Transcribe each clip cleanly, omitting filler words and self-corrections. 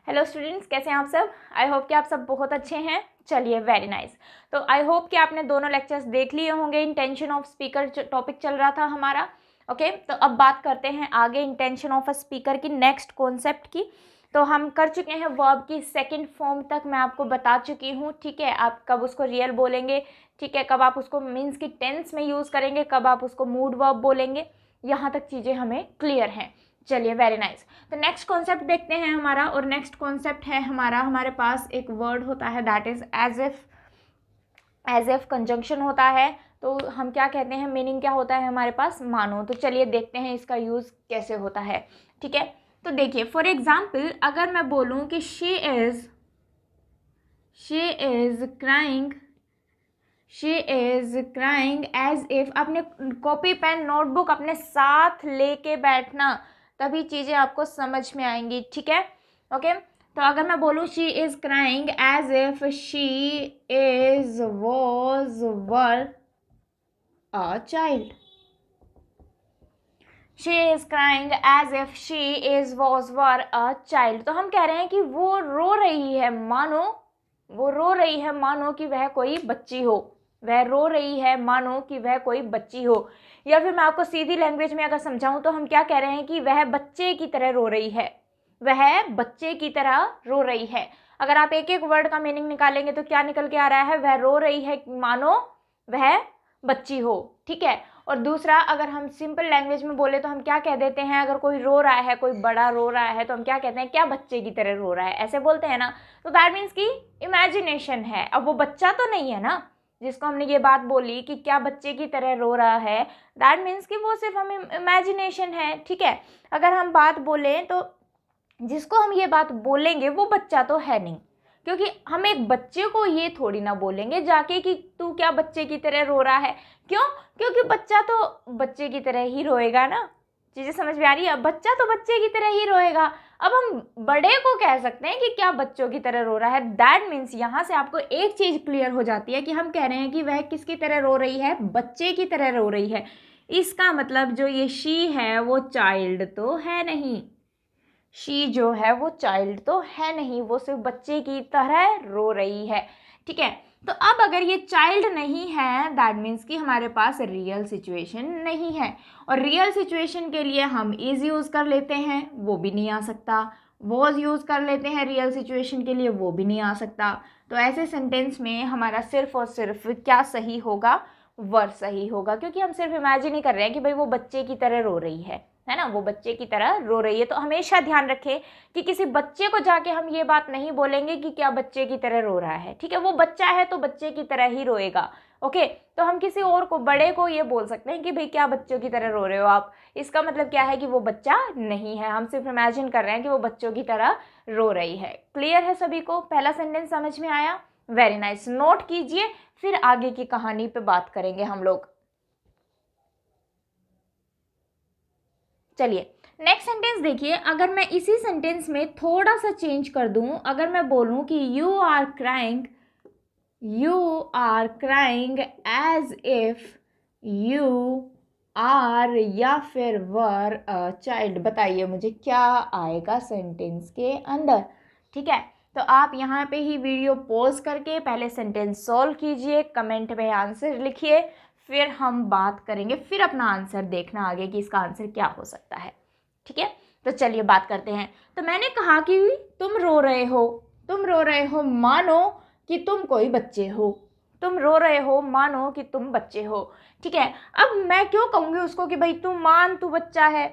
Hello students, कैसे हैं आप सब। आई होप कि आप सब बहुत अच्छे हैं। चलिए, वेरी नाइस। तो आई होप कि आपने दोनों लेक्चर्स देख लिए होंगे। इंटेंशन ऑफ स्पीकर टॉपिक चल रहा था हमारा। ओके, तो अब बात करते हैं आगे इंटेंशन ऑफ अ स्पीकर की, नेक्स्ट कॉन्सेप्ट की। तो हम कर चुके हैं वर्ब की सेकंड फॉर्म तक, मैं आपको बता चुकी हूँ। ठीक है, आप कब उसको रियल बोलेंगे, ठीक है, कब आप उसको मीन्स की टेंस में यूज़ करेंगे, कब आप उसको मूड वर्ब बोलेंगे, यहाँ तक चीज़ें हमें क्लियर हैं। चलिए, वेरी नाइस। तो नेक्स्ट कॉन्सेप्ट देखते हैं हमारा, और नेक्स्ट कॉन्सेप्ट है हमारा, हमारे पास एक वर्ड होता है that is as if conjunction होता है। तो हम क्या कहते हैं, मीनिंग क्या होता है हमारे पास, मानो। तो चलिए देखते हैं इसका यूज़ कैसे होता है। ठीक है, तो देखिए फॉर एग्जाम्पल अगर मैं बोलूँ कि she is crying as if, अपने कॉपी पेन नोटबुक अपने साथ लेके बैठना, तभी चीज़ें आपको समझ में आएंगी। ठीक है, ओके। तो अगर मैं बोलूँ she is crying as if she is was were a child, she is crying as if she is was were a child. तो हम कह रहे हैं कि वो रो रही है मानो, वो रो रही है मानो कि वह कोई बच्ची हो, वह रो रही है मानो कि वह कोई बच्ची हो। या फिर मैं आपको सीधी लैंग्वेज में अगर समझाऊं तो हम क्या कह रहे हैं कि वह बच्चे की तरह रो रही है, वह बच्चे की तरह रो रही है। अगर आप एक एक वर्ड का मीनिंग निकालेंगे तो क्या निकल के आ रहा है, वह रो रही है मानो वह बच्ची हो। ठीक है, और दूसरा अगर हम सिंपल लैंग्वेज में बोले तो हम क्या कह देते हैं, अगर कोई रो रहा है, कोई बड़ा रो रहा है, तो हम क्या कहते हैं, क्या बच्चे की तरह रो रहा है, ऐसे बोलते हैं ना। तो दैट मीन्स कि इमेजिनेशन है। अब वो बच्चा तो नहीं है ना, जिसको हमने ये बात बोली कि क्या बच्चे की तरह रो रहा है, दैट मीन्स कि वो सिर्फ हम इमेजिनेशन है। ठीक है, अगर हम बात बोलें तो जिसको हम ये बात बोलेंगे वो बच्चा तो है नहीं, क्योंकि हम एक बच्चे को ये थोड़ी ना बोलेंगे जाके कि तू क्या बच्चे की तरह रो रहा है। क्यों? क्योंकि बच्चा तो बच्चे की तरह ही रोएगा ना। चीज़ें समझ में आ रही है, बच्चा तो बच्चे की तरह ही रोएगा। अब हम बड़े को कह सकते हैं कि क्या बच्चों की तरह रो रहा है। दैट मीन्स यहाँ से आपको एक चीज़ क्लियर हो जाती है कि हम कह रहे हैं कि वह किसकी तरह रो रही है, बच्चे की तरह रो रही है। इसका मतलब जो ये शी है वो चाइल्ड तो है नहीं, शी जो है वो चाइल्ड तो है नहीं, वो सिर्फ बच्चे की तरह रो रही है। ठीक है, तो अब अगर ये चाइल्ड नहीं है दैट मीन्स कि हमारे पास रियल सिचुएशन नहीं है, और रियल सिचुएशन के लिए हम इज यूज़ कर लेते हैं, वो भी नहीं आ सकता। वॉज यूज़ कर लेते हैं रियल सिचुएशन के लिए, वो भी नहीं आ सकता। तो ऐसे सेंटेंस में हमारा सिर्फ और सिर्फ क्या सही होगा, वर सही होगा, क्योंकि हम सिर्फ इमेजिन ही कर रहे हैं कि भाई वो बच्चे की तरह रो रही है ना, वो बच्चे की तरह रो रही है। तो हमेशा ध्यान रखें कि किसी बच्चे को जाके हम ये बात नहीं बोलेंगे कि क्या बच्चे की तरह रो रहा है। ठीक है, वो बच्चा है तो बच्चे की तरह ही रोएगा। ओके, तो हम किसी और को, बड़े को ये बोल सकते हैं कि भाई क्या बच्चों की तरह रो रहे हो आप। इसका मतलब क्या है कि वो बच्चा नहीं है, हम सिर्फ इमेजिन कर रहे हैं कि वो बच्चों की तरह रो रही है। क्लियर है सभी को? पहला सेंटेंस समझ में आया? वेरी नाइस, नोट कीजिए, फिर आगे की कहानी पे बात करेंगे हम लोग। चलिए नेक्स्ट सेंटेंस देखिए, अगर मैं इसी सेंटेंस में थोड़ा सा चेंज कर दूं, अगर मैं बोलूं कि you are crying as if you are या फिर वर अ चाइल्ड, बताइए मुझे क्या आएगा सेंटेंस के अंदर। ठीक है, तो आप यहाँ पे ही वीडियो पॉज करके पहले सेंटेंस सॉल्व कीजिए, कमेंट में आंसर लिखिए, फिर हम बात करेंगे, फिर अपना आंसर देखना आगे कि इसका आंसर क्या हो सकता है। ठीक है, तो चलिए बात करते हैं। तो मैंने कहा कि तुम रो रहे हो मानो कि तुम कोई बच्चे हो, तुम रो रहे हो मानो कि तुम बच्चे हो। ठीक है, अब मैं क्यों कहूँगी उसको कि भाई तू मान, तू बच्चा है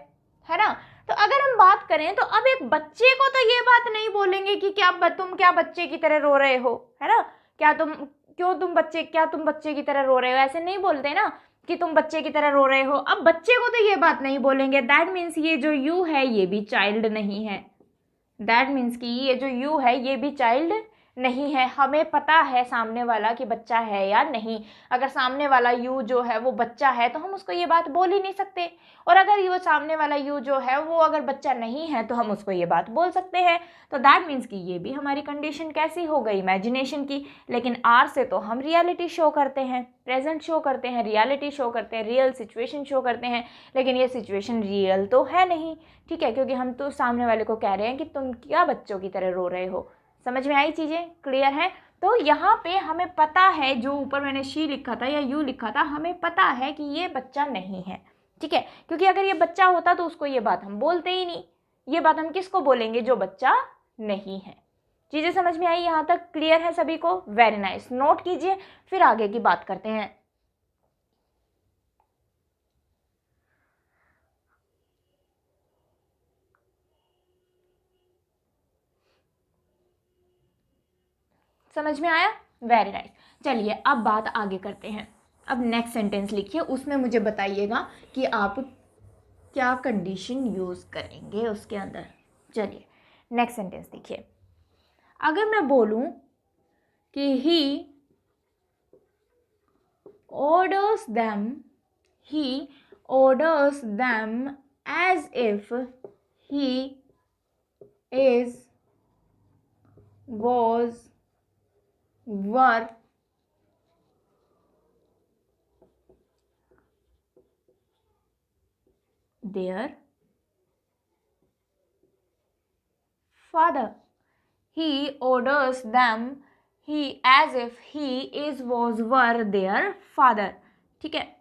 ना। तो अगर हम बात करें तो अब एक बच्चे को तो ये बात नहीं बोलेंगे कि तुम क्या बच्चे की तरह रो रहे हो, है ना। क्या तुम बच्चे की तरह रो रहे हो, ऐसे नहीं बोलते ना कि तुम बच्चे की तरह रो रहे हो। अब बच्चे को तो ये बात नहीं बोलेंगे, दैट मीन्स ये जो यू है ये भी चाइल्ड नहीं है, दैट मीन्स कि ये जो यू है ये भी चाइल्ड नहीं है, हमें पता है सामने वाला कि बच्चा है या नहीं। अगर सामने वाला यू जो है वो बच्चा है तो हम उसको ये बात बोल ही नहीं सकते, और अगर ये सामने वाला यू जो है वो अगर बच्चा नहीं है तो हम उसको ये बात बोल सकते हैं। तो दैट मीन्स कि ये भी हमारी कंडीशन कैसी हो गई, इमेजिनेशन की। लेकिन आर से तो हम रियलिटी शो करते हैं, प्रेजेंट शो करते हैं, रियलिटी शो करते हैं, रियल सिचुएशन शो करते हैं, लेकिन ये सिचुएशन रियल तो है नहीं, ठीक है, क्योंकि हम तो सामने वाले को कह रहे हैं कि तुम क्या बच्चों की तरह रो रहे हो। समझ में आई चीज़ें, क्लियर है? तो यहाँ पे हमें पता है, जो ऊपर मैंने शी लिखा था या यू लिखा था, हमें पता है कि ये बच्चा नहीं है, ठीक है, क्योंकि अगर ये बच्चा होता तो उसको ये बात हम बोलते ही नहीं। ये बात हम किसको बोलेंगे? जो बच्चा नहीं है। चीज़ें समझ में आई यहाँ तक? क्लियर है सभी को? Very nice. नोट कीजिए, फिर आगे की बात करते हैं। समझ में आया? Very nice. चलिए अब बात आगे करते हैं। अब नेक्स्ट सेंटेंस लिखिए, उसमें मुझे बताइएगा कि आप क्या कंडीशन यूज़ करेंगे उसके अंदर। चलिए नेक्स्ट सेंटेंस देखिए। अगर मैं बोलूं कि ही orders them as if he were their father. He orders them as if he were their father. ठीक है,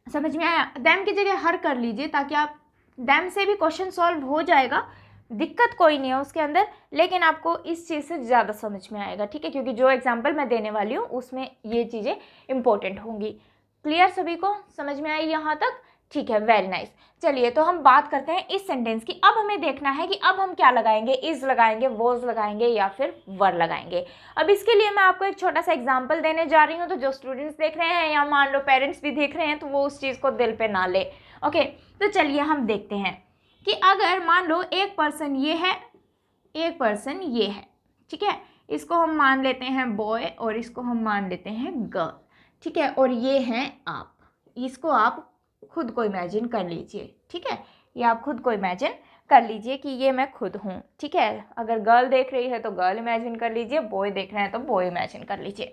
समझ में आया? them की जगह हर कर लीजिए ताकि आप them से भी क्वेश्चन सॉल्व हो जाएगा, दिक्कत कोई नहीं है उसके अंदर, लेकिन आपको इस चीज़ से ज़्यादा समझ में आएगा, ठीक है, क्योंकि जो एग्जाम्पल मैं देने वाली हूँ उसमें ये चीज़ें इंपॉर्टेंट होंगी। क्लियर सभी को? समझ में आई यहाँ तक? ठीक है, वेरी नाइस। चलिए तो हम बात करते हैं इस सेंटेंस की। अब हमें देखना है कि अब हम क्या लगाएंगे, इज लगाएंगे, वॉज लगाएंगे या फिर वर लगाएंगे। अब इसके लिए मैं आपको एक छोटा सा एग्जांपल देने जा रही हूँ, तो जो स्टूडेंट्स देख रहे हैं या मान लो पेरेंट्स भी देख रहे हैं तो वो उस चीज़ को दिल पे ना ले। ओके, तो चलिए हम देखते हैं कि अगर मान लो एक पर्सन ये है, एक पर्सन ये है, ठीक है, इसको हम मान लेते हैं बॉय और इसको हम मान लेते हैं गर्ल, ठीक है, और ये हैं आप। इसको आप खुद को इमेजिन कर लीजिए, ठीक है, ये आप खुद को इमेजिन कर लीजिए कि ये मैं खुद हूँ, ठीक है। अगर गर्ल देख रही है तो गर्ल इमेजिन कर लीजिए, बॉय देख रहे हैं तो बॉय इमेजिन कर लीजिए।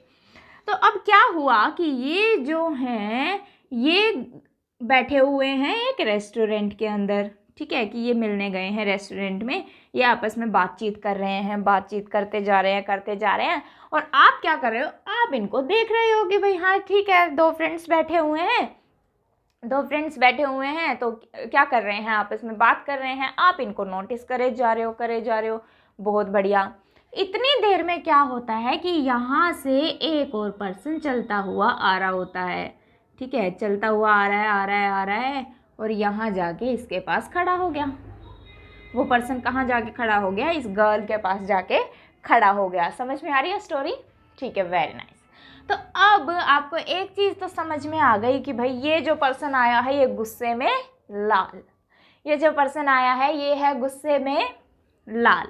तो अब क्या हुआ कि ये जो हैं ये बैठे हुए हैं एक रेस्टोरेंट के अंदर, ठीक है, कि ये मिलने गए हैं रेस्टोरेंट में, ये आपस में बातचीत कर रहे हैं, बातचीत करते जा रहे हैं, और आप क्या कर रहे हो? आप इनको देख रहे हो कि भाई हाँ ठीक है, दो फ्रेंड्स बैठे हुए हैं तो क्या कर रहे हैं? आपस में बात कर रहे हैं, आप इनको नोटिस करे जा रहे हो। बहुत बढ़िया। इतनी देर में क्या होता है कि यहाँ से एक और पर्सन चलता हुआ आ रहा होता है, ठीक है, चलता हुआ आ रहा है और यहाँ जाके इसके पास खड़ा हो गया। वो पर्सन कहाँ जाके खड़ा हो गया? इस गर्ल के पास जाके खड़ा हो गया। समझ में आ रही है स्टोरी? ठीक है, वेरी नाइस। तो अब आपको एक चीज़ तो समझ में आ गई कि भाई ये जो पर्सन आया है ये गुस्से में लाल, ये जो पर्सन आया है ये है गुस्से में लाल,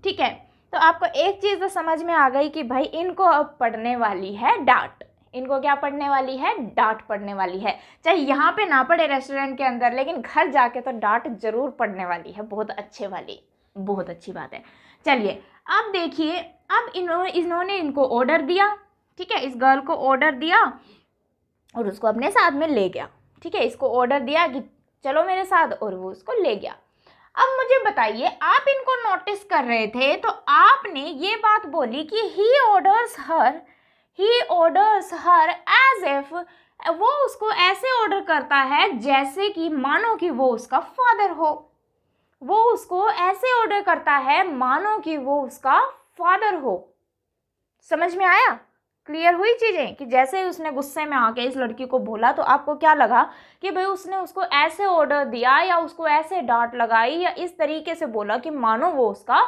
ठीक है। तो आपको एक चीज़ तो समझ में आ गई कि भाई इनको अब पड़ने वाली है डांट। इनको क्या पड़ने वाली है? डांट पड़ने वाली है। चाहे यहाँ पे ना पड़े रेस्टोरेंट के अंदर, लेकिन घर जाके तो डांट जरूर पड़ने वाली है, बहुत अच्छे वाली, बहुत अच्छी बात है। चलिए अब देखिए, अब इन्होंने इनको ऑर्डर दिया, ठीक है, इस गर्ल को ऑर्डर दिया और उसको अपने साथ में ले गया, ठीक है, इसको ऑर्डर दिया कि चलो मेरे साथ, और वो उसको ले गया। अब मुझे बताइए, आप इनको नोटिस कर रहे थे तो आपने ये बात बोली कि ही ऑर्डर्स हर एज इफ, वो उसको ऐसे ऑर्डर करता है जैसे कि मानो कि वो उसका फादर हो। वो उसको ऐसे ऑर्डर करता है मानो कि वो उसका फादर हो। समझ में आया? क्लियर हुई चीज़ें? कि जैसे ही उसने गुस्से में आके इस लड़की को बोला तो आपको क्या लगा कि भाई उसने उसको ऐसे ऑर्डर दिया या उसको ऐसे डांट लगाई या इस तरीके से बोला कि मानो वो उसका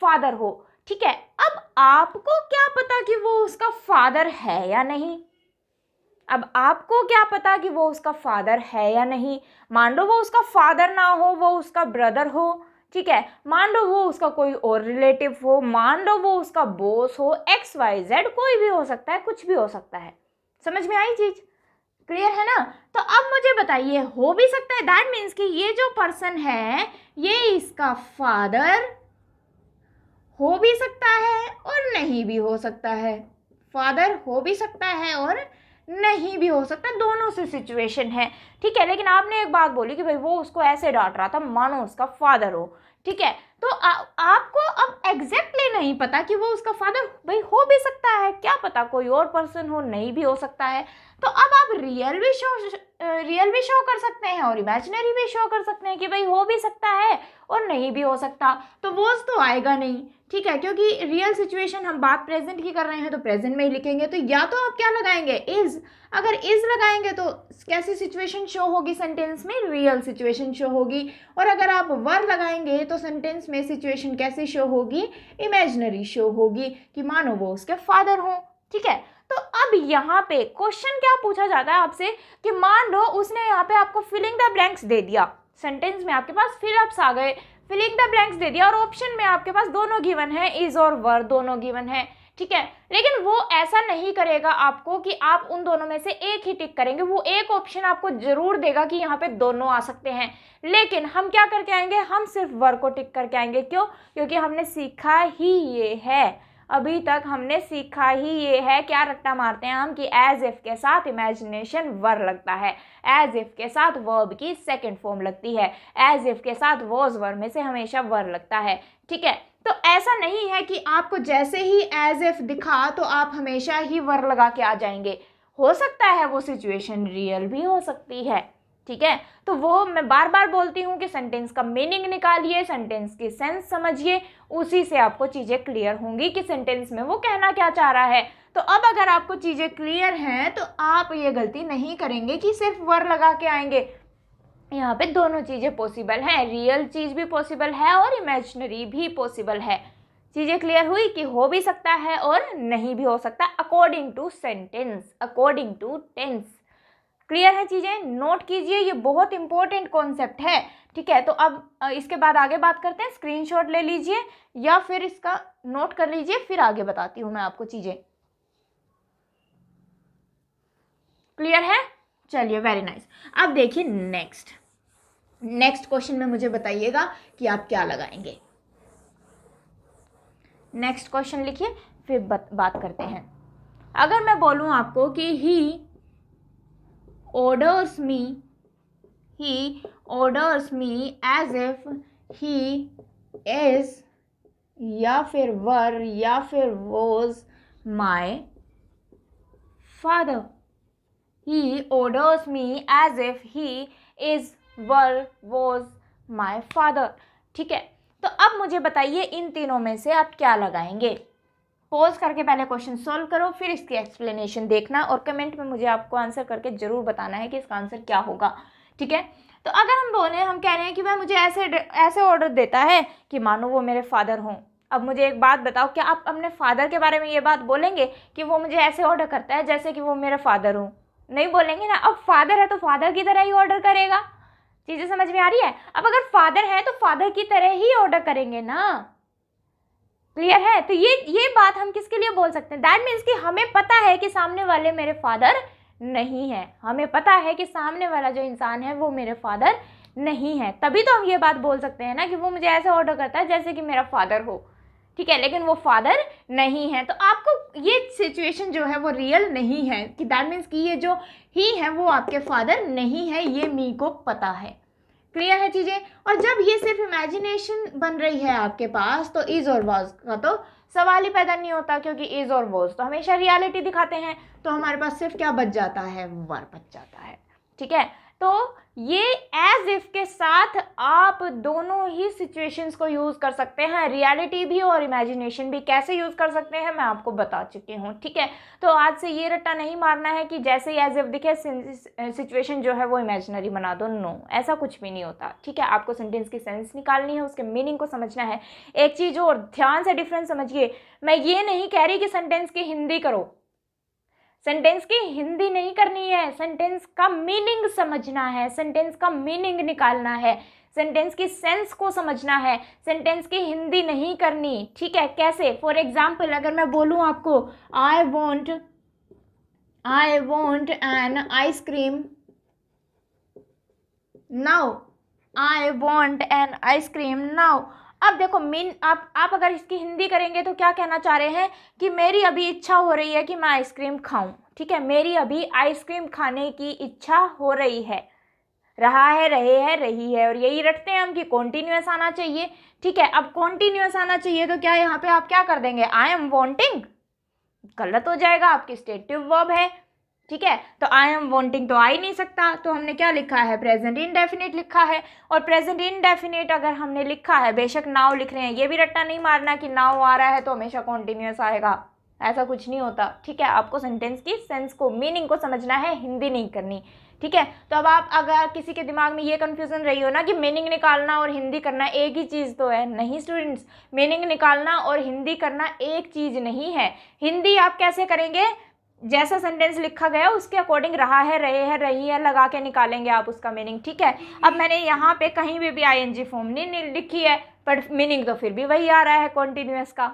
फादर हो, ठीक है। अब आपको क्या पता कि वो उसका फादर है या नहीं? अब आपको क्या पता कि वो उसका फादर है या नहीं? मान लो वो उसका फादर ना हो, वो उसका ब्रदर हो, ठीक है। मान लो वो उसका कोई और रिलेटिव हो, मान लो वो उसका बॉस हो, XYZ कोई भी हो सकता है, कुछ भी हो सकता है। समझ में आई चीज? क्लियर है ना? तो अब मुझे बताइए, हो भी सकता है, दैट मीन्स कि ये जो पर्सन है ये इसका फादर हो भी सकता है और नहीं भी हो सकता है। फादर हो भी सकता है और नहीं भी हो सकता, दोनों से सिचुएशन है, ठीक है। लेकिन आपने एक बात बोली कि भाई वो उसको ऐसे डांट रहा था, मानो उसका फादर हो, ठीक है। तो आपको अब एग्जैक्टली नहीं पता कि वो उसका फादर भाई हो भी सकता है, क्या पता कोई और पर्सन हो, नहीं भी हो सकता है। तो अब आप रियल भी शो कर सकते हैं और इमेजिनरी भी शो कर सकते हैं कि भाई हो भी सकता है और नहीं भी हो सकता। तो वॉज तो आएगा नहीं, ठीक है, क्योंकि रियल सिचुएशन हम बात प्रेजेंट की कर रहे हैं तो प्रेजेंट में ही लिखेंगे। तो या तो आप क्या लगाएंगे, इज। अगर इज लगाएंगे तो कैसी सिचुएशन शो होगी सेंटेंस में, रियल सिचुएशन शो होगी। और अगर आप वर लगाएंगे तो सेंटेंस में सिचुएशन कैसी शो होगी, इमेजिनरी शो होगी कि मानो वो उसके फादर हो, ठीक है। तो अब यहाँ पे क्वेश्चन क्या पूछा जाता है आपसे कि मान लो उसने यहाँ पे आपको फिलिंग द ब्लैंक्स दे दिया, सेंटेंस में आपके पास फिलअप्स आ गए, फिलिंग द ब्लैंक्स दे दिया और ऑप्शन में आपके पास दोनों गिवन है, इज और वर दोनों गिवन है, ठीक है। लेकिन वो ऐसा नहीं करेगा आपको कि आप उन दोनों में से एक ही टिक करेंगे, वो एक ऑप्शन आपको जरूर देगा कि यहाँ पे दोनों आ सकते हैं। लेकिन हम क्या करके आएंगे, हम सिर्फ वर को टिक करके आएंगे। क्यों? क्योंकि हमने सीखा ही ये है, अभी तक हमने सीखा ही ये है, क्या रट्टा मारते हैं हम कि एज इफ के साथ इमेजिनेशन वर लगता है, एज इफ के साथ वर्ब की सेकंड फॉर्म लगती है, एज इफ के साथ वॉज वर्ब में से हमेशा वर लगता है, ठीक है। तो ऐसा नहीं है कि आपको जैसे ही एज इफ दिखा तो आप हमेशा ही वर लगा के आ जाएंगे, हो सकता है वो सिचुएशन रियल भी हो सकती है, ठीक है। तो वो मैं बार बार बोलती हूँ कि सेंटेंस का मीनिंग निकालिए, सेंटेंस की सेंस समझिए, उसी से आपको चीज़ें क्लियर होंगी कि सेंटेंस में वो कहना क्या चाह रहा है। तो अब अगर आपको चीज़ें क्लियर हैं तो आप ये गलती नहीं करेंगे कि सिर्फ वर लगा के आएंगे। यहाँ पे दोनों चीज़ें पॉसिबल हैं, रियल चीज़ भी पॉसिबल है और इमेजिनरी भी पॉसिबल है। चीज़ें क्लियर हुई कि हो भी सकता है और नहीं भी हो सकता, according to sentence, according to tense. Clear है चीज़ें? नोट कीजिए, ये बहुत इंपॉर्टेंट कॉन्सेप्ट है, ठीक है। तो अब इसके बाद आगे बात करते हैं, स्क्रीनशॉट ले लीजिए या फिर इसका नोट कर लीजिए, फिर आगे बताती हूँ मैं आपको चीज़ें। क्लियर है? चलिए, वेरी नाइस। अब देखिए नेक्स्ट क्वेश्चन में मुझे बताइएगा कि आप क्या लगाएंगे। नेक्स्ट क्वेश्चन लिखिए, फिर बात करते हैं। अगर मैं बोलूं आपको कि ही orders me as if he is या फिर वर या फिर was my father, he orders me as if he is were was my father, ठीक है। तो अब मुझे बताइए इन तीनों में से आप क्या लगाएंगे। पॉज करके पहले क्वेश्चन सॉल्व करो, फिर इसकी एक्सप्लेनेशन देखना और कमेंट में मुझे आपको आंसर करके जरूर बताना है कि इसका आंसर क्या होगा, ठीक है। तो अगर हम बोले, हम कह रहे हैं कि वह मुझे ऐसे ऑर्डर देता है कि मानो वो मेरे फादर हों। अब मुझे एक बात बताओ, क्या आप अपने फादर के बारे में ये बात बोलेंगे कि वो मुझे ऐसे ऑर्डर करता है जैसे कि वो मेरे फादर हों? नहीं बोलेंगे ना। अब फादर है तो फादर की तरह ही ऑर्डर करेगा। चीज़ें समझ में आ रही है? अब अगर फादर है तो फादर की तरह ही ऑर्डर करेंगे ना। क्लियर है? तो ये बात हम किसके लिए बोल सकते हैं, दैट मीन्स कि हमें पता है कि सामने वाले मेरे फादर नहीं है, हमें पता है कि सामने वाला जो इंसान है वो मेरे फादर नहीं है, तभी तो हम ये बात बोल सकते हैं ना कि वो मुझे ऐसे ऑर्डर करता है जैसे कि मेरा फादर हो, ठीक है। लेकिन वो फादर नहीं है, तो आपको ये सिचुएशन जो है वो रियल नहीं है कि दैट मीन्स कि ये जो ही है वो आपके फादर नहीं है, ये मी को पता है। क्लियर है चीज़ें? और जब ये सिर्फ इमेजिनेशन बन रही है आपके पास तो इज और वाज का तो सवाल ही पैदा नहीं होता, क्योंकि इज और वाज तो हमेशा रियलिटी दिखाते हैं। तो हमारे पास सिर्फ क्या बच जाता है, वर बच जाता है, ठीक है। तो ये एज इफ के साथ आप दोनों ही सिचुएशंस को यूज़ कर सकते हैं, रियलिटी भी और इमेजिनेशन भी। कैसे यूज़ कर सकते हैं मैं आपको बता चुकी हूँ, ठीक है। तो आज से ये रट्टा नहीं मारना है कि जैसे ही एज इफ दिखे सिचुएशन जो है वो इमेजिनरी बना दो, नो, ऐसा कुछ भी नहीं होता, ठीक है। आपको सेंटेंस की सेंस निकालनी है, उसके मीनिंग को समझना है। एक चीज़ और ध्यान से डिफरेंस समझिए, मैं ये नहीं कह रही कि सेंटेंस की हिंदी करो, सेंटेंस की हिंदी नहीं करनी है, सेंटेंस का मीनिंग समझना है, सेंटेंस का मीनिंग निकालना है, सेंटेंस की सेंस को समझना है, सेंटेंस की हिंदी नहीं करनी, ठीक है। कैसे? फॉर एग्जाम्पल अगर मैं बोलूँ आपको I want an ice cream now, I want an ice cream now. अब देखो आप अगर इसकी हिंदी करेंगे तो क्या कहना चाह रहे हैं कि मेरी अभी इच्छा हो रही है कि मैं आइसक्रीम खाऊं, ठीक है, मेरी अभी आइसक्रीम खाने की इच्छा हो रही है, रहा है, रहे है, रही है, और यही रटते हैं हम कि कॉन्टिन्यूअस आना चाहिए, ठीक है। अब कॉन्टिन्यूअस आना चाहिए तो क्या यहाँ पे आप क्या कर देंगे, आई एम वॉन्टिंग, गलत हो जाएगा, आपकी स्टेटिव वर्ब है, ठीक है। तो आई एम वांटिंग तो आ ही नहीं सकता, तो हमने क्या लिखा है, प्रेजेंट इंडेफिनिट लिखा है। और प्रेजेंट इंडेफिनिट अगर हमने लिखा है, बेशक नाउ लिख रहे हैं, ये भी रट्टा नहीं मारना कि नाउ आ रहा है तो हमेशा कॉन्टिन्यूअस आएगा, ऐसा कुछ नहीं होता, ठीक है। आपको सेंटेंस की सेंस को, मीनिंग को समझना है, हिंदी नहीं करनी, ठीक है। तो अब आप अगर किसी के दिमाग में ये कन्फ्यूजन रही हो ना कि मीनिंग निकालना और हिंदी करना एक ही चीज़ तो है, नहीं स्टूडेंट्स, मीनिंग निकालना और हिंदी करना एक चीज़ नहीं है। हिंदी आप कैसे करेंगे, जैसा सेंटेंस लिखा गया उसके अकॉर्डिंग रहा है, रहे है, रही है लगा के निकालेंगे आप उसका मीनिंग, ठीक है। अब मैंने यहाँ पे कहीं भी आईएनजी फॉर्म नहीं लिखी है, पर मीनिंग तो फिर भी वही आ रहा है कॉन्टिन्यूअस का,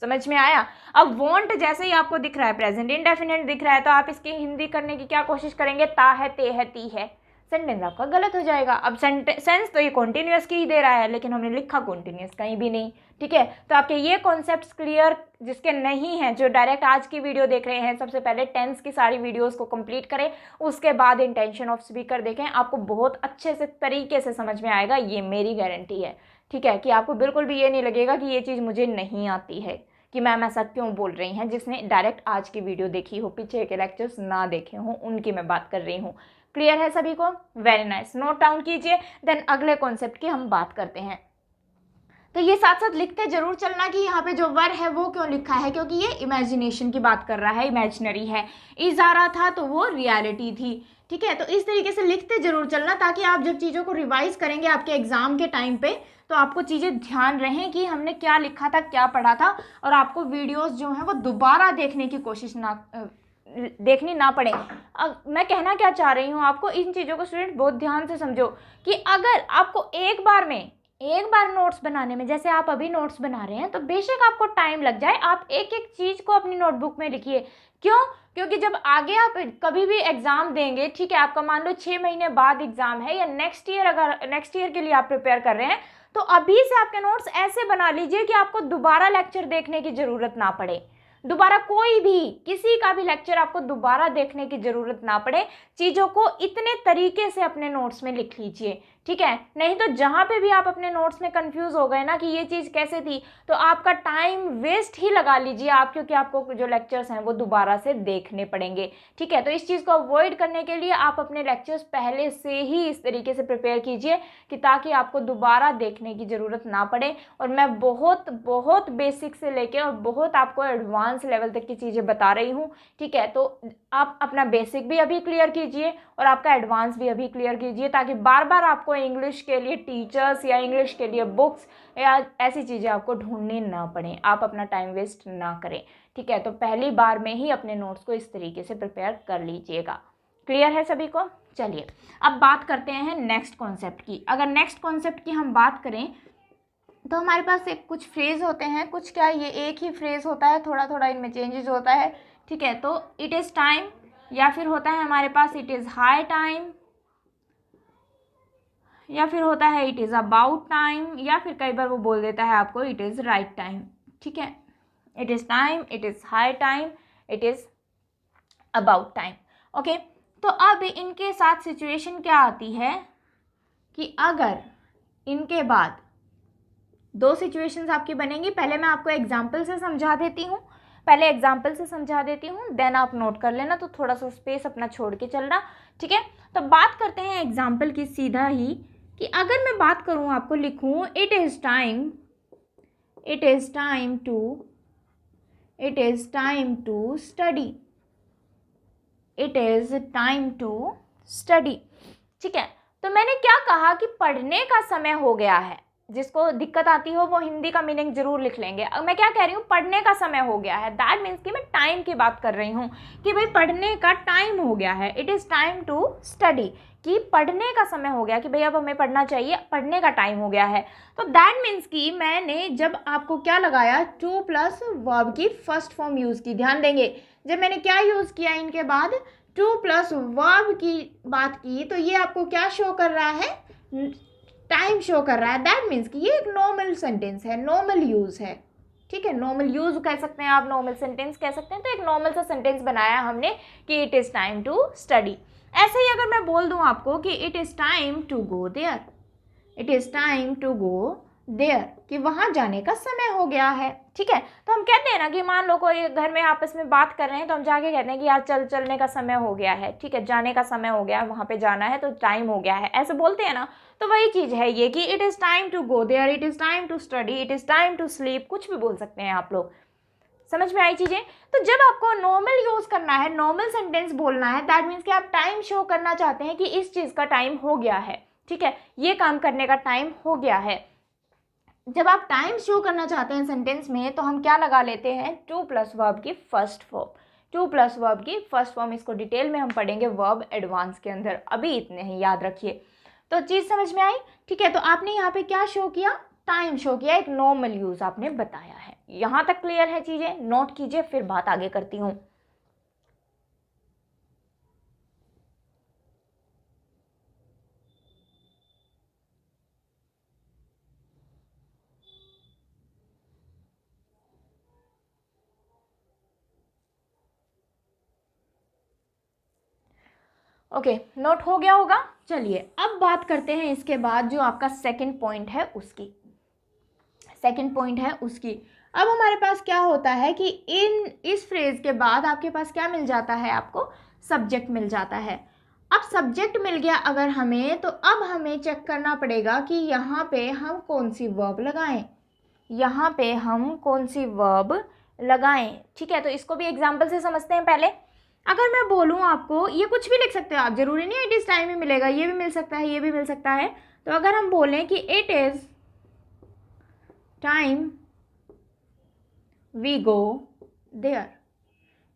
समझ में आया। अब वॉन्ट जैसे ही आपको दिख रहा है, प्रेजेंट इंडेफिनिट दिख रहा है, तो आप इसकी हिंदी करने की क्या कोशिश करेंगे, ता है, ते है, ती है, सेंटेंस आपका गलत हो जाएगा। अब सेंस तो ये कॉन्टिन्यूअस की ही दे रहा है, लेकिन हमने लिखा कॉन्टिन्यूअस कहीं भी नहीं, ठीक है। तो आपके ये कॉन्सेप्ट्स क्लियर जिसके नहीं हैं, जो डायरेक्ट आज की वीडियो देख रहे हैं, सबसे पहले टेंस की सारी वीडियोस को कंप्लीट करें, उसके बाद इंटेंशन ऑफ स्पीकर देखें, आपको बहुत अच्छे से तरीके से समझ में आएगा, ये मेरी गारंटी है, ठीक है। कि आपको बिल्कुल भी ये नहीं लगेगा कि ये चीज़ मुझे नहीं आती है, कि मैम ऐसा क्यों बोल रही हैं, जिसने डायरेक्ट आज की वीडियो देखी हो, पीछे के लेक्चर्स ना देखे हों, उनकी मैं बात कर रही हूँ। क्लियर है सभी को? वेरी नाइस, नोट डाउन कीजिए। देन अगले कॉन्सेप्ट की हम बात करते हैं। तो ये साथ साथ लिखते जरूर चलना कि यहाँ पे जो वर है वो क्यों लिखा है, क्योंकि ये इमेजिनेशन की बात कर रहा है, इमेजिनरी है। इज आ रहा था तो वो रियलिटी थी, ठीक है। तो इस तरीके से लिखते जरूर चलना, ताकि आप जब चीज़ों को रिवाइज करेंगे आपके एग्जाम के टाइम पे, तो आपको चीज़ें ध्यान रहें कि हमने क्या लिखा था, क्या पढ़ा था, और आपको वीडियोस जो हैं वो दोबारा देखने की कोशिश देखनी ना पड़े। मैं कहना क्या चाह रही हूँ आपको, इन चीज़ों को स्टूडेंट बहुत ध्यान से समझो कि अगर आपको एक बार नोट्स बनाने में, जैसे आप अभी नोट्स बना रहे हैं, तो बेशक आपको टाइम लग जाए, आप एक एक चीज़ को अपनी नोटबुक में लिखिए। क्यों? क्योंकि जब आगे आप कभी भी एग्ज़ाम देंगे, ठीक है, आपका मान लो 6 महीने बाद एग्ज़ाम है, या नेक्स्ट ईयर, अगर नेक्स्ट ईयर के लिए आप प्रिपेयर कर रहे हैं, तो अभी से आपके नोट्स ऐसे बना लीजिए कि आपको दोबारा लेक्चर देखने की ज़रूरत ना पड़े, दोबारा कोई भी किसी का भी लेक्चर आपको दोबारा देखने की ज़रूरत ना पड़े। चीज़ों को इतने तरीके से अपने नोट्स में लिख लीजिए, ठीक है। नहीं तो जहाँ पे भी आप अपने नोट्स में कंफ्यूज हो गए ना कि ये चीज़ कैसे थी, तो आपका टाइम वेस्ट ही लगा लीजिए आप, क्योंकि आपको जो लेक्चर्स हैं वो दोबारा से देखने पड़ेंगे, ठीक है। तो इस चीज़ को अवॉइड करने के लिए आप अपने लेक्चर्स पहले से ही इस तरीके से प्रिपेयर कीजिए कि ताकि आपको दोबारा देखने की ज़रूरत ना पड़े। और मैं बहुत बहुत बेसिक से लेके और बहुत आपको एडवांस लेवल तक की चीज़ें बता रही हूँ, ठीक है। तो आप अपना बेसिक भी अभी क्लियर कीजिए और आपका एडवांस भी अभी क्लियर कीजिए, ताकि बार बार आपको इंग्लिश के लिए टीचर्स या इंग्लिश के लिए बुक्स या ऐसी चीज़ें आपको ढूंढनी ना पड़े, आप अपना टाइम वेस्ट ना करें, ठीक है। तो पहली बार में ही अपने नोट्स को इस तरीके से प्रिपेयर कर लीजिएगा। क्लियर है सभी को? चलिए अब बात करते हैं नेक्स्ट कॉन्सेप्ट की। अगर नेक्स्ट कॉन्सेप्ट की हम बात करें तो हमारे पास एक कुछ फ्रेज होते हैं, कुछ क्या ये एक ही फ्रेज होता है, थोड़ा थोड़ा इनमें चेंजेस होता है, ठीक है। तो इट इज़ टाइम, या फिर होता है हमारे पास इट इज़ हाई टाइम, या फिर होता है इट इज़ अबाउट टाइम, या फिर कई बार वो बोल देता है आपको इट इज़ राइट टाइम, ठीक है। It is time, it is high time, it is about time, okay. तो अब इनके साथ सिचुएशन क्या आती है कि अगर इनके बाद दो सिचुएशंस आपकी बनेंगी। पहले मैं आपको एग्जाम्पल से समझा देती हूँ, देन आप नोट कर लेना, तो थोड़ा सा स्पेस अपना छोड़ के चलना, ठीक है। तो बात करते हैं एग्जाम्पल की सीधा ही, कि अगर मैं बात करूँ, आपको लिखूँ it is time to study, ठीक है। तो मैंने क्या कहा कि पढ़ने का समय हो गया है। जिसको दिक्कत आती हो वो हिंदी का मीनिंग जरूर लिख लेंगे। अब मैं क्या कह रही हूँ, पढ़ने का समय हो गया है, दैट मीन्स कि मैं टाइम की बात कर रही हूँ कि भाई पढ़ने का टाइम हो गया है। It is time to study, कि पढ़ने का समय हो गया, कि भाई अब हमें पढ़ना चाहिए, पढ़ने का टाइम हो गया है। तो दैट मीन्स कि मैंने जब आपको क्या लगाया, टू प्लस वर्ब की फर्स्ट फॉर्म यूज़ की। ध्यान देंगे, जब मैंने क्या यूज़ किया इनके बाद, टू प्लस वर्ब की बात की, तो ये आपको क्या शो कर रहा है, टाइम शो कर रहा है। दैट मीन्स कि ये एक नॉर्मल सेंटेंस है, नॉर्मल यूज़ है, ठीक है, नॉर्मल यूज कह सकते हैं आप, नॉर्मल सेंटेंस कह सकते हैं। तो एक नॉर्मल सा सेंटेंस बनाया हमने कि it is time to study. ऐसे ही अगर मैं बोल दूं आपको कि it is time to go there, it is time to go there, कि वहाँ जाने का समय हो गया है, ठीक है। तो हम कहते हैं ना कि मान लो कोई घर में आपस में बात कर रहे हैं, तो हम जाके कहते हैं कि यार चलने का समय हो गया है, ठीक है, जाने का समय हो गया है, वहाँ पे जाना है, तो टाइम हो गया है, ऐसे बोलते हैं ना। तो वही चीज़ है ये कि it is time to go there, it is time to study, it is time to sleep, कुछ भी बोल सकते हैं आप लोग। समझ में आई चीज़ें। तो जब आपको नॉर्मल यूज़ करना है, नॉर्मल सेंटेंस बोलना है, दैट मीन्स कि आप टाइम शो करना चाहते हैं कि इस चीज़ का टाइम हो गया है, ठीक है, ये काम करने का टाइम हो गया है। जब आप टाइम शो करना चाहते हैं सेंटेंस में, तो हम क्या लगा लेते हैं, टू प्लस वर्ब की first form. Two plus verb की फर्स्ट फॉर्म, इसको डिटेल में हम पढ़ेंगे वर्ब एडवांस के अंदर, अभी इतने ही याद रखिए। तो चीज़ समझ में आई, ठीक है। तो आपने यहाँ पे क्या शो किया, टाइम शो किया, एक नॉर्मल यूज़ आपने बताया है। यहाँ तक क्लियर है चीज़ें, नोट कीजिए, फिर बात आगे करती हूँ। ओके, नोट हो गया होगा। चलिए अब बात करते हैं इसके बाद जो आपका सेकंड पॉइंट है उसकी। सेकंड पॉइंट है उसकी। अब हमारे पास क्या होता है कि इस फ्रेज के बाद आपके पास क्या मिल जाता है, आपको सब्जेक्ट मिल जाता है। अब सब्जेक्ट मिल गया अगर हमें, तो अब हमें चेक करना पड़ेगा कि यहाँ पे हम कौन सी वर्ब लगाएं, यहाँ पे हम कौन सी वर्ब लगाएं, ठीक है। तो इसको भी एग्जाम्पल से समझते हैं पहले। अगर मैं बोलूँ आपको, ये कुछ भी लिख सकते हो आप, जरूरी नहीं है इट इज़ टाइम ही मिलेगा, ये भी मिल सकता है, ये भी मिल सकता है। तो अगर हम बोलें कि it is time we go there,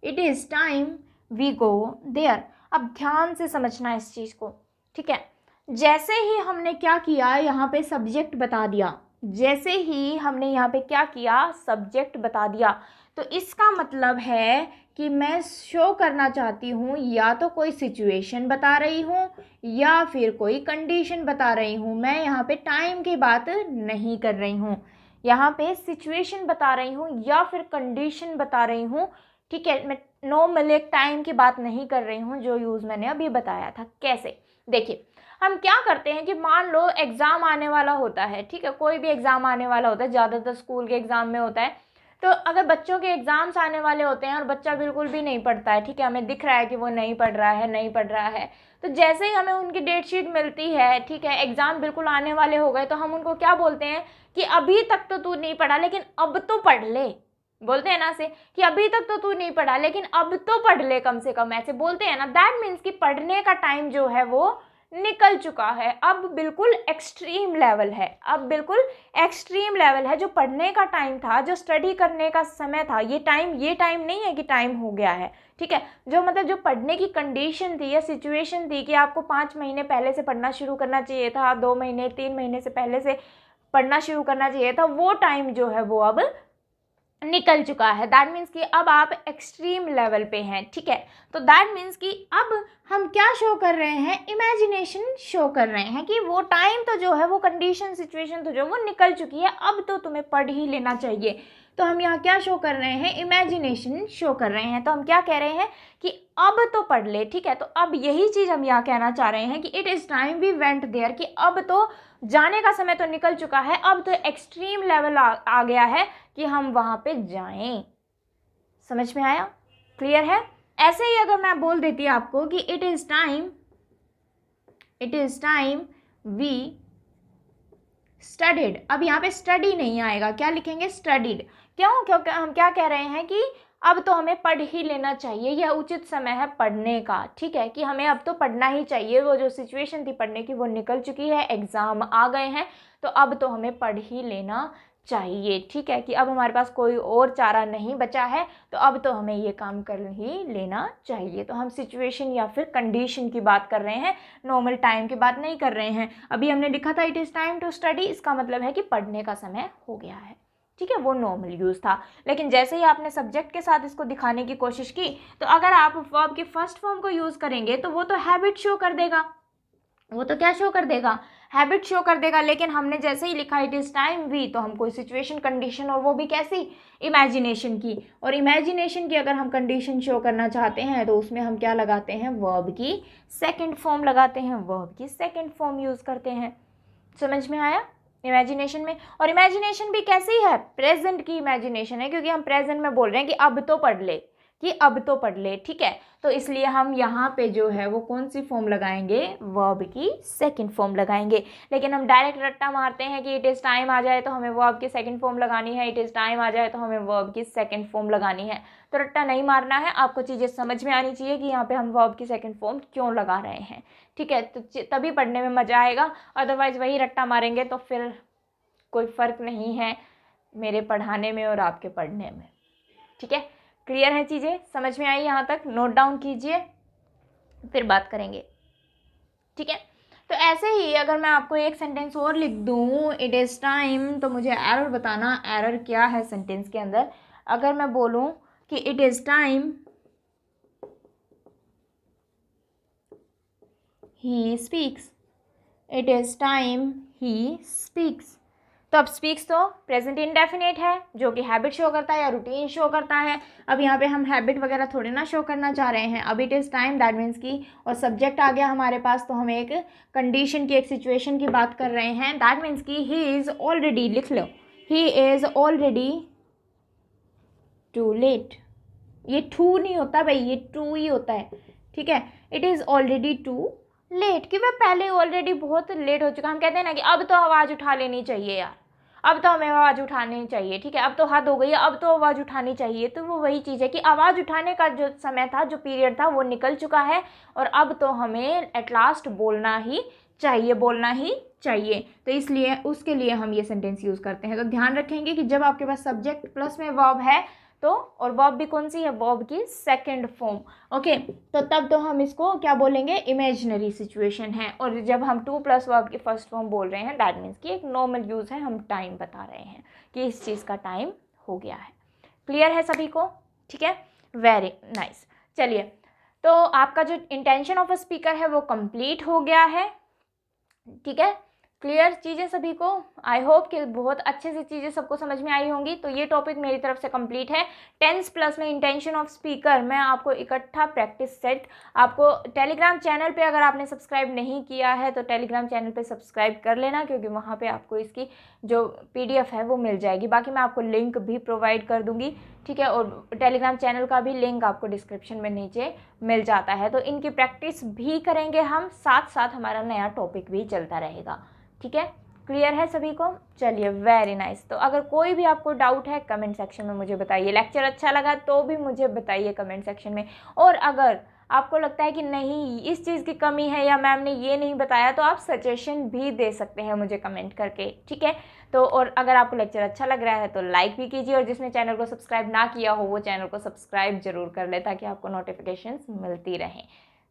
it is time we go there. अब ध्यान से समझना इस चीज़ को, ठीक है। जैसे ही हमने क्या किया, यहाँ पे सब्जेक्ट बता दिया, जैसे ही हमने यहाँ पे क्या किया, सब्जेक्ट बता दिया, तो इसका मतलब है कि मैं शो करना चाहती हूँ या तो कोई सिचुएशन बता रही हूँ या फिर कोई कंडीशन बता रही हूँ। मैं यहाँ पे टाइम की बात नहीं कर रही हूँ, यहाँ पे सिचुएशन बता रही हूँ या फिर कंडीशन बता रही हूँ, ठीक है। मैं नॉर्मल एक टाइम की बात नहीं कर रही हूँ, जो यूज़ मैंने अभी बताया था। कैसे, देखिए हम क्या करते हैं कि मान लो एग्ज़ाम आने वाला होता है, ठीक है, कोई भी एग्ज़ाम आने वाला होता है, ज़्यादातर स्कूल के एग्ज़ाम में होता है। तो अगर बच्चों के एग्ज़ाम्स आने वाले होते हैं और बच्चा बिल्कुल भी नहीं पढ़ता है, ठीक है, हमें दिख रहा है कि वो नहीं पढ़ रहा है, नहीं पढ़ रहा है, तो जैसे ही हमें उनकी डेट शीट मिलती है, ठीक है, एग्ज़ाम बिल्कुल आने वाले हो गए, तो हम उनको क्या बोलते हैं कि अभी तक तो तू नहीं पढ़ा, लेकिन अब तो पढ़ ले। बोलते हैं ना से कि अभी तक तो तू नहीं पढ़ा, लेकिन अब तो पढ़ ले कम से कम, ऐसे बोलते हैं ना। दैट मीन्स कि पढ़ने का टाइम जो है वो निकल चुका है, अब बिल्कुल एक्सट्रीम लेवल है, अब बिल्कुल एक्सट्रीम लेवल है। जो पढ़ने का टाइम था, जो स्टडी करने का समय था, ये टाइम नहीं है कि टाइम हो गया है, ठीक है। जो मतलब जो पढ़ने की कंडीशन थी या सिचुएशन थी कि आपको 5 महीने पहले से पढ़ना शुरू करना चाहिए था, 2 महीने 3 महीने से पहले से पढ़ना शुरू करना चाहिए था, वो टाइम जो है वो अब निकल चुका है। दैट मीन्स कि अब आप एक्सट्रीम लेवल पे हैं, ठीक है। तो दैट मीन्स कि अब हम क्या शो कर रहे हैं, इमेजिनेशन शो कर रहे हैं कि वो टाइम तो जो है, वो कंडीशन सिचुएशन तो जो वो निकल चुकी है, अब तो तुम्हें पढ़ ही लेना चाहिए। तो हम यहाँ क्या शो कर रहे हैं, इमेजिनेशन शो कर रहे हैं। तो हम क्या कह रहे हैं कि अब तो पढ़ ले, ठीक है। तो अब यही चीज़ हम यहाँ कहना चाह रहे हैं कि it is time we went there, कि अब तो जाने का समय तो निकल चुका है, अब तो एक्सट्रीम लेवल आ गया है कि हम वहाँ पे जाएं। समझ में आया, क्लियर है। ऐसे ही अगर मैं बोल देती आपको कि it is time we studied, अब यहाँ पे स्टडी नहीं आएगा, क्या लिखेंगे, स्टडीड। क्यों, क्योंकि हम क्या कह रहे हैं कि अब तो हमें पढ़ ही लेना चाहिए, यह उचित समय है पढ़ने का, ठीक है, कि हमें अब तो पढ़ना ही चाहिए। वो जो सिचुएशन थी पढ़ने की वो निकल चुकी है, एग्ज़ाम आ गए हैं, तो अब तो हमें पढ़ ही लेना चाहिए। ठीक है, कि अब हमारे पास कोई और चारा नहीं बचा है, तो अब तो हमें ये काम कर ही लेना चाहिए। तो हम सिचुएशन या फिर कंडीशन की बात कर रहे हैं, नॉर्मल टाइम की बात नहीं कर रहे हैं। अभी हमने लिखा था it is time to study, इसका मतलब है कि पढ़ने का समय हो गया है। ठीक है, वो नॉर्मल यूज़ था। लेकिन जैसे ही आपने सब्जेक्ट के साथ इसको दिखाने की कोशिश की, तो अगर आप वर्ब की फर्स्ट फॉर्म को यूज़ करेंगे तो वो तो हैबिट शो कर देगा, वो तो क्या शो कर देगा, हैबिट शो कर देगा। लेकिन हमने जैसे ही लिखा इट इज़ टाइम वी, तो हम कोई सिचुएशन कंडीशन, और वो भी कैसी, इमेजिनेशन की। और इमेजिनेशन की अगर हम कंडीशन शो करना चाहते हैं तो उसमें हम क्या लगाते हैं, वर्ब की सेकंड फॉर्म लगाते हैं, वर्ब की सेकंड फॉर्म यूज़ करते हैं। समझ में आया इमेजिनेशन में। और इमेजिनेशन भी कैसी है, प्रेजेंट की इमेजिनेशन है, क्योंकि हम प्रेजेंट में बोल रहे हैं कि अब तो पढ़ ले, कि अब तो पढ़ ले। ठीक है, तो इसलिए हम यहाँ पे जो है वो कौन सी फॉर्म लगाएंगे, वर्ब की सेकंड फॉर्म लगाएंगे। लेकिन हम डायरेक्ट रट्टा मारते हैं कि इट इज़ टाइम आ जाए तो हमें वर्ब की सेकंड फॉर्म लगानी है, इट इज़ टाइम आ जाए तो हमें वर्ब की सेकंड फॉर्म लगानी है। तो रट्टा नहीं मारना है, आपको चीज़ें समझ में आनी चाहिए कि यहाँ पे हम वर्ब की सेकंड फॉर्म क्यों लगा रहे हैं। ठीक है, तो तभी पढ़ने में मज़ा आएगा, अदरवाइज़ वही रट्टा मारेंगे तो फिर कोई फ़र्क नहीं है मेरे पढ़ाने में और आपके पढ़ने में। ठीक है, क्लियर है चीज़ें, समझ में आई यहाँ तक, नोट डाउन कीजिए, फिर बात करेंगे। ठीक है, तो ऐसे ही अगर मैं आपको एक सेंटेंस और लिख दूँ, इट इज़ टाइम, तो मुझे एरर बताना, एरर क्या है सेंटेंस के अंदर। अगर मैं बोलूँ कि it is time he speaks, it is time he speaks, तो अब स्पीक्स तो प्रेजेंट इंडेफिनेट है, जो कि हैबिट शो करता है या रूटीन शो करता है। अब यहाँ पे हम हैबिट वगैरह थोड़े ना शो करना चाह रहे हैं। अब it is time that means की, और सब्जेक्ट आ गया हमारे पास, तो हम एक कंडीशन की, एक सिचुएशन की बात कर रहे हैं। दैट मीन्स की ही इज़ ऑलरेडी, लिख लो, he is already too late. ये टू नहीं होता भाई, ये टू ही होता है। ठीक है, it is already too late, कि वह पहले ऑलरेडी बहुत लेट हो चुका। हम कहते हैं ना कि अब तो आवाज़ उठा लेनी चाहिए यार, अब तो हमें आवाज़ उठानी चाहिए। ठीक है, अब तो हद हो गई है, अब तो आवाज़ उठानी चाहिए। तो वो वही चीज़ है कि आवाज़ उठाने का जो समय था, जो पीरियड था, वो निकल चुका है, और अब तो हमें एट लास्ट बोलना ही चाहिए, बोलना ही चाहिए। तो इसलिए उसके लिए हम ये सेंटेंस यूज़ करते हैं। तो ध्यान रखेंगे कि जब आपके पास सब्जेक्ट प्लस में वर्ब है, तो और वर्ब भी कौन सी है, वर्ब की सेकंड फॉर्म। ओके, तो तब तो हम इसको क्या बोलेंगे, इमेजिनरी सिचुएशन है। और जब हम टू प्लस वर्ब की फर्स्ट फॉर्म बोल रहे हैं, दैट मीन्स कि एक नॉर्मल यूज़ है, हम टाइम बता रहे हैं कि इस चीज़ का टाइम हो गया है। क्लियर है सभी को? ठीक है, वेरी नाइस। चलिए, तो आपका जो इंटेंशन ऑफ अ स्पीकर है वो कंप्लीट हो गया है। ठीक है, क्लियर चीज़ें सभी को? आई होप कि बहुत अच्छे से चीज़ें सबको समझ में आई होंगी। तो ये टॉपिक मेरी तरफ से कंप्लीट है। टेंस प्लस में इंटेंशन ऑफ स्पीकर, मैं आपको इकट्ठा प्रैक्टिस सेट, आपको टेलीग्राम चैनल पे अगर आपने सब्सक्राइब नहीं किया है तो टेलीग्राम चैनल पे सब्सक्राइब कर लेना, क्योंकि वहाँ पे आपको इसकी जो PDF है वो मिल जाएगी। बाकी मैं आपको लिंक भी प्रोवाइड कर दूँगी। ठीक है, और टेलीग्राम चैनल का भी लिंक आपको डिस्क्रिप्शन में नीचे मिल जाता है। तो इनकी प्रैक्टिस भी करेंगे हम, साथ साथ हमारा नया टॉपिक भी चलता रहेगा। ठीक है, क्लियर है सभी को? चलिए, वेरी नाइस। तो अगर कोई भी आपको डाउट है कमेंट सेक्शन में मुझे बताइए। लेक्चर अच्छा लगा तो भी मुझे बताइए कमेंट सेक्शन में। और अगर आपको लगता है कि नहीं इस चीज़ की कमी है या मैम ने ये नहीं बताया, तो आप सजेशन भी दे सकते हैं मुझे कमेंट करके। ठीक है, तो और अगर आपको लेक्चर अच्छा लग रहा है तो लाइक भी कीजिए, और जिसने चैनल को सब्सक्राइब ना किया हो वो चैनल को सब्सक्राइब जरूर कर ले, ताकि आपको नोटिफिकेशंस मिलती रहें।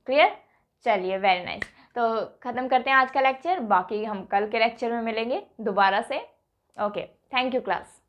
क्लियर? चलिए, वेरी नाइस। तो ख़त्म करते हैं आज का लेक्चर, बाकी हम कल के लेक्चर में मिलेंगे दोबारा से। Okay, thank you class.